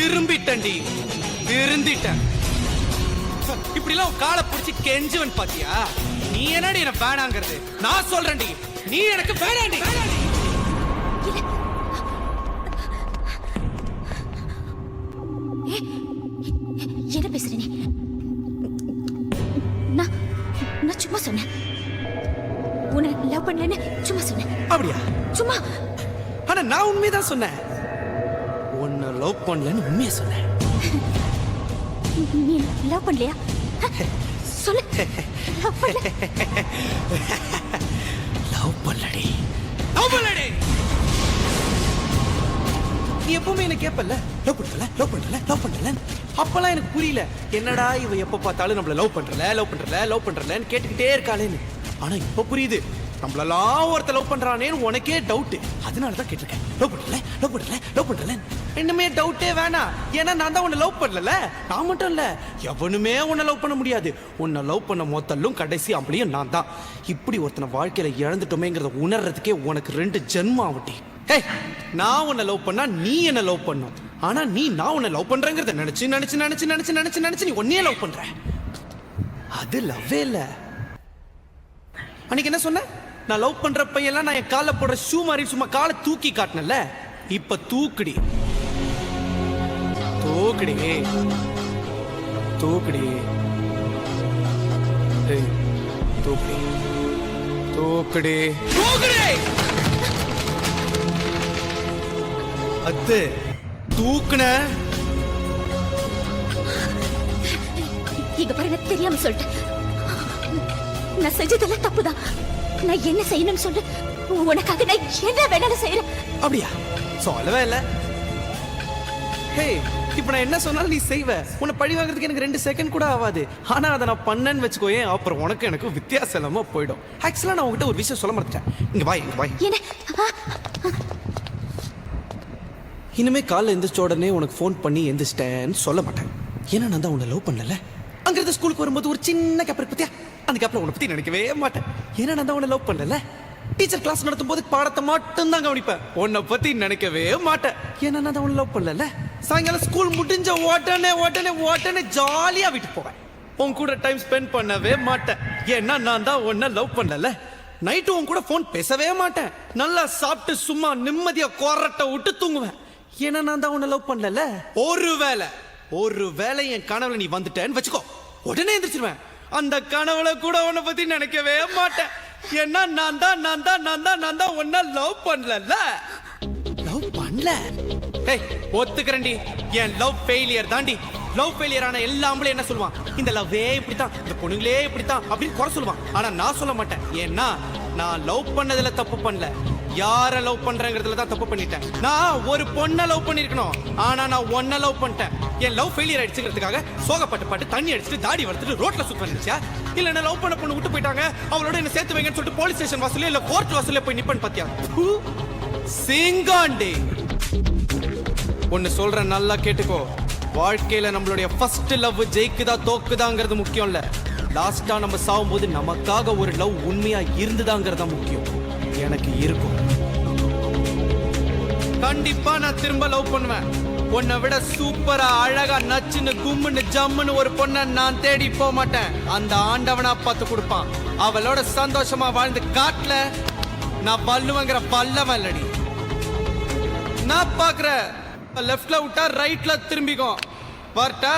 திரும்பிட்டண்டி, திருந்திட்டேன். இப்படி எல்லாம் காலை பிடிச்சி கெஞ்சுவன் பாத்தியா? நீ என்னடி என்ன வேணாங்கிறது? நான் சொல்றேன்டி, நீ எனக்கு வேணாண்டி. என்ன பேசுற நீ? நான் சும்மா சொன்னேன். உன்னை லவ் பண்ணலன்னு சும்மா சொன்னேன். அப்படியா? சும்மா. ஆனா நான் உண்மைதான் சொன்னேன். உன்னை லவ் பண்ணலன்னு உண்மையா சொன்னேன். நீ லவ் பண்ணலையா? சொல்லு. லவ் பண்ணல. லவ் பண்ணலடி, லவ் பண்ணலடி. நீ எப்பவுமே என்ன கேப்பல்ல, லவ் பண்றல, லவ் பண்றல, லவ் பண்றல. அப்பெல்லாம் எனக்கு புரியல, என்னடா இவ எப்ப பார்த்தாலும் நம்மள லவ் பண்றல, லவ் பண்றல, லவ் பண்றலன்னு கேட்டுக்கிட்டே இருக்காளேன்னு. ஆனா இப்ப புரியுது, நம்மளெல்லாம் ஒருத்த லவ் பண்றானேன்னு உனக்கே டவுட். அதனாலதான் கேட்டிருக்கேன், லவ் பண்றல, லவ் பண்றல, லவ் பண்றல. இன்னுமே டவுட்டே வேணாம். ஏன்னா நான் தான் உன்னை லவ் பண்ணல. நான் மட்டும் இல்ல, எவனுமே உன்னை லவ் பண்ண முடியாது. உன்னை லவ் பண்ண மொத்தலும் கடைசி அப்படியும் நான் தான். இப்படி ஒருத்தனை வாழ்க்கையில இழந்துட்டோமேங்கிறத உணர்றதுக்கே உனக்கு 2 ஜென்மம் ஆவட்டி. ஹே, நான் உன்னை லவ் பண்ணா நீ என்ன லவ் பண்ணும். ஆனா நீ நான் உன்னை லவ் பண்றேங்கிறத நினைச்சு நினைச்சு நினைச்சு நினைச்சு நினைச்சு நினைச்சு நீ உன்னையே லவ் பண்ற. அது லவ்வே இல்ல. அன்னைக்கு என்ன சொன்ன? நான் லவ் பண்ற பையெல்லாம் நான் என் கால போடுற ஷூ மாதிரி சும்மா காலை தூக்கி காட்டினல. இப்ப தூக்குடி, தூக்குடி, தூக்குடி, தூக்குடி, தூக்குடி, தூக்குடி. அது தூக்குன. இங்க பாரு, எனக்கு தெரியாம சொல்லிட்டேன். நான் செஞ்சதெல்லாம் தப்புதான். நான் என்ன செய்யணும்னு சொல்லு. உனக்காக நான் என்ன வேணாலும் செய்யறேன். அப்படியா? சொல்லவே இல்ல. ஹே, இப்ப நான் என்ன சொன்னாலும் நீ செய்வ. உன்னை பழி வாங்குறதுக்கு எனக்கு 2 செகண்ட் கூட ஆகாது. ஆனா அதை நான் பண்ணேன்னு வச்சுக்கோயே, அப்புறம் உனக்கு எனக்கு வித்தியாசம் இல்லாம போயிடும். ஆக்சுவலா நான் உங்ககிட்ட ஒரு விஷயம் சொல்ல மறந்துட்டேன். இங்க வா, இங்க வா. என்ன? இனிமே காலைல எந்திரிச்ச உடனே உனக்கு ஃபோன் பண்ணி எந்திரிச்சிட்டேன்னு சொல்ல மாட்டேன். ஏன்னா நான் தான் உன்னை லவ் பண்ணல. அங்கிருந்து ஸ்கூலுக்கு வரும்போது ஒரு சின்ன கேப் பத்தியா, அந்த கேப்ல உன்னை பத்தி நினைக்கவே மாட்டேன். ஏன்னா நான் தான் உன்னை லவ் பண்ணல. டீச்சர் கிளாஸ் நடத்தும் போது பாடத்தை மட்டும் தான் கவனிப்பேன். உன்னை பத்தி நினைக்கவே மாட்டேன். ஏன்னா நான் தான் உன்னை லவ் பண்ணல. சாயங்காலம் ஸ்கூல் முடிஞ்ச உடனே உடனே உடனே ஜாலியா வீட்டுக்கு போவேன். உன் கூட டைம் ஸ்பெண்ட் பண்ணவே மாட்டேன். ஏன்னா நான் தான் உன்னை லவ் பண்ணல. நைட்டு உன் கூட போன் பேசவே மாட்டேன். நல்லா சாப்பிட்டு சும்மா நிம்மதியா கொரட்டை விட்டு தூங்குவேன். ஏன்னா நான் தான் உன்னை லவ் பண்ணல. ஒருவேளை என் கனவுல நீ வந்துட்டேன்னு வச்சுக்கோ, உடனே எந்திரிச்சிருவேன். அந்த கனவுல கூட உன்னை பத்தி நினைக்கவே மாட்டேன். ஏன்னா நான் தான் உன்னை லவ் பண்ணல. லவ் பண்ணல. ஏய், ஒத்துக்கிறேன்டி, என் லவ் ஃபெயிலியர் தாண்டி. லவ் ஃபெயிலியர் ஆன எல்லாமே என்ன சொல்லுவான்? இந்த லவ்வே இப்படித்தான், இந்த பொண்ணுங்களே இப்படித்தான் அப்படின்னு குறை சொல்லுவான். ஆனா நான் சொல்ல மாட்டேன். ஏன்னா நான் லவ் பண்ணதுல தப்பு பண்ணல, யார லவ் பண்றேங்கிறதுல தான் தப்பு பண்ணிட்டேன். நான் ஒரு பொண்ணை லவ் பண்ணிருக்கணும், ஆனா நான் ஒன்ன லவ் பண்ணிட்டேன். என் லவ் ஃபெயிலியர் ஆயிடுச்சுங்கிறதுக்காக சோகப்பட்டு தண்ணி அடிச்சுட்டு தாடி வளர்த்துட்டு ரோட்ல சுத்த வந்துச்சா? இல்ல என்ன லவ் பண்ண பொண்ணு விட்டு போயிட்டாங்க, அவளோட என்ன சேர்த்து வைங்கன்னு சொல்லிட்டு போலீஸ் ஸ்டேஷன் வாசல்ல இல்ல கோர்ட் வாசல்ல போய் நிப்பன் பாத்தியா? சிங்காண்டி. ஒன்னு சொல்றேன், நல்லா கேட்டுக்கோ. வாழ்க்கையில நம்மளுடைய ஃபர்ஸ்ட் லவ் ஜெயிக்குதா தோக்குதாங்கிறது முக்கியம் இல்ல. லாஸ்டா நம்ம சாவும்போது நமக்காக ஒரு லவ் உண்மையா இருந்துதாங்கிறதா முக்கியம். எனக்கு இருக்கும். கண்டிப்பா நான் திரும்ப லவ் பண்ணுவேன். உன்னை விட சூப்பரா அழகா நச்சுன்னு கும்முன்னு ஜம்முன்னு ஒரு பொண்ணை நான் தேடி போக மாட்டேன். அந்த ஆண்டவனா பார்த்து கொடுப்பான். அவளோட சந்தோஷமா வாழ்ந்து காட்டல நான் பல்லுவங்கிற பல்லவன் இல்லடி. நான் பாக்குற லெஃப்ட்ல விட்டா ரைட்ல திரும்பிக்கும். வரட்டா?